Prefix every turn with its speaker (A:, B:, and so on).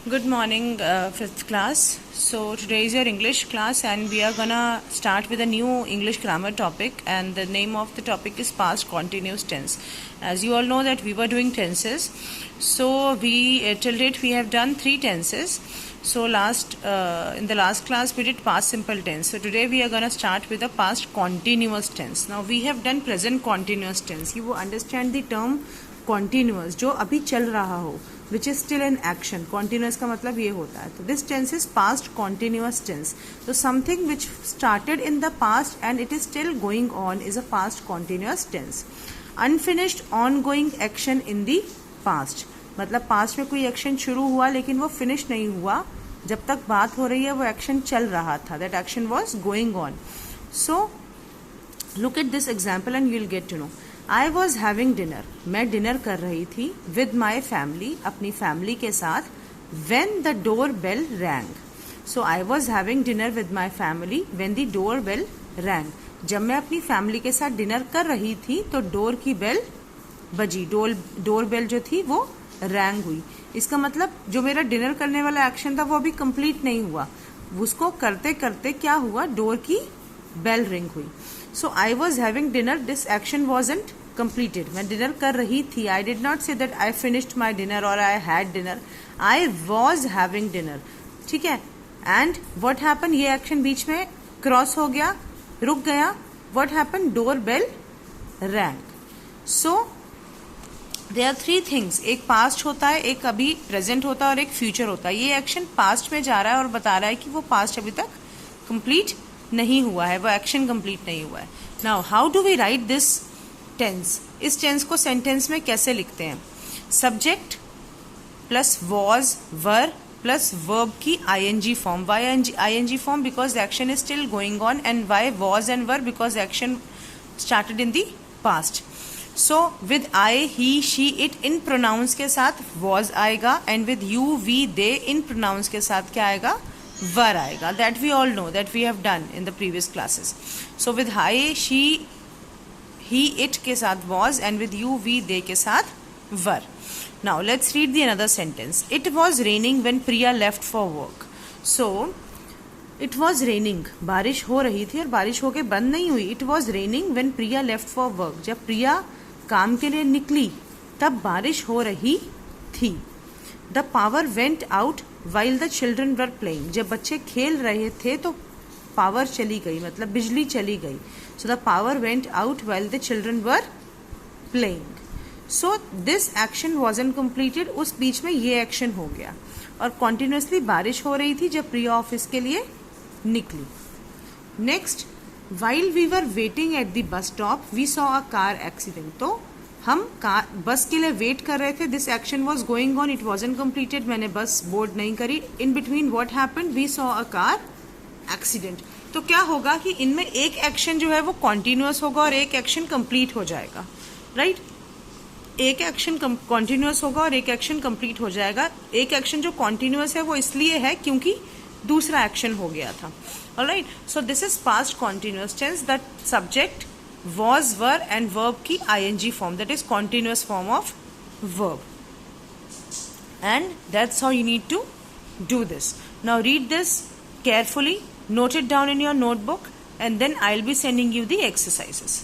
A: Good morning, fifth class. So today is your English class, and we are gonna start with a new English grammar topic. And the name of the topic is past continuous tense. As you all know that we were doing tenses. So we till date we have done 3 tenses. So in the last class we did past simple tense. So today we are gonna start with the past continuous tense. Now we have done present continuous tense. You will understand the term continuous, जो अभी चल रहा हो, which is still in action. Continuous का मतलब ये होता है. तो this tense is past continuous tense. So something which started in the past and it is still going on is a past continuous tense. Unfinished ongoing action in the past. मतलब past में कोई action शुरू हुआ लेकिन वो finish नहीं हुआ. जब तक बात हो रही है वो action चल रहा था. That action was going on. So look at this example and you will get to know. I was having dinner. मैं डिनर कर रही थी with my family, अपनी फैमिली के साथ. When the doorbell rang. So I was having dinner with my family when the doorbell rang. जब मैं अपनी फैमिली के साथ डिनर कर रही थी तो डोर की बेल बजी. डोर बेल जो थी वो रैंग हुई. इसका मतलब जो मेरा डिनर करने वाला एक्शन था वो अभी कंप्लीट नहीं हुआ. उसको करते करते क्या हुआ, डोर की बेल रिंग हुई. So I was having dinner. This action wasn't completed. मैं डिनर कर रही थी. I did not say that I finished my dinner or I had dinner. I was having dinner. ठीक है. And what happened? ये action बीच में cross हो गया, रुक गया. What happened? Doorbell rang. So there are 3 things. एक पास्ट होता है, एक अभी प्रेजेंट होता है और एक फ्यूचर होता है. ये एक्शन पास्ट में जा रहा है और बता रहा है कि वो पास्ट अभी तक कंप्लीट नहीं हुआ है, वो एक्शन कंप्लीट नहीं हुआ है. Now how do we write this tense? इस टेंस को सेंटेंस में कैसे लिखते हैं? Subject plus was were plus verb की ING form. Why ING form? Because action is still going on. And why was and were? Because action started in the past. So with I, he, she, it इन pronouns के साथ was आएगा, and with you, we, they इन pronouns के साथ क्या आएगा? Were आएगा. That we all know, that we have done in the previous classes. So with I, she, he, it के साथ was, and with you, we, they के साथ were. Now let's read the another sentence. It was raining when Priya left for work. So it was raining, बारिश हो रही थी और बारिश होके बंद नहीं हुई. It was raining when Priya left for work. जब प्रिया काम के लिए निकली तब बारिश हो रही थी. The power went out while the children were playing. जब बच्चे खेल रहे थे तो पावर चली गई, मतलब बिजली चली गई. So the power went out while the children were playing. So this action wasn't completed. उस बीच में ये एक्शन हो गया और कॉन्टिन्यूसली बारिश हो रही थी जब प्रिया ऑफिस के लिए निकली. Next, while we were waiting at the bus stop we saw a car accident. तो हम बस के लिए वेट कर रहे थे. This action was going on, it wasn't completed. मैंने बस बोर्ड नहीं करी. In between what happened? We saw a car accident. तो क्या होगा कि इनमें एक एक्शन जो है वो कॉन्टिन्यूअस होगा और एक एक्शन कंप्लीट हो जाएगा. राइट? एक एक्शन कॉन्टिन्यूअस होगा और एक एक्शन कंप्लीट हो जाएगा. एक एक्शन जो कॉन्टिन्यूअस है वो इसलिए है क्योंकि दूसरा एक्शन हो गया था. Alright, so this is past continuous tense. That subject was, were and verb की ing form, that is continuous form of verb. And that's how you need to do this. Now read this carefully, note it down in your notebook, and then I'll be sending you the exercises.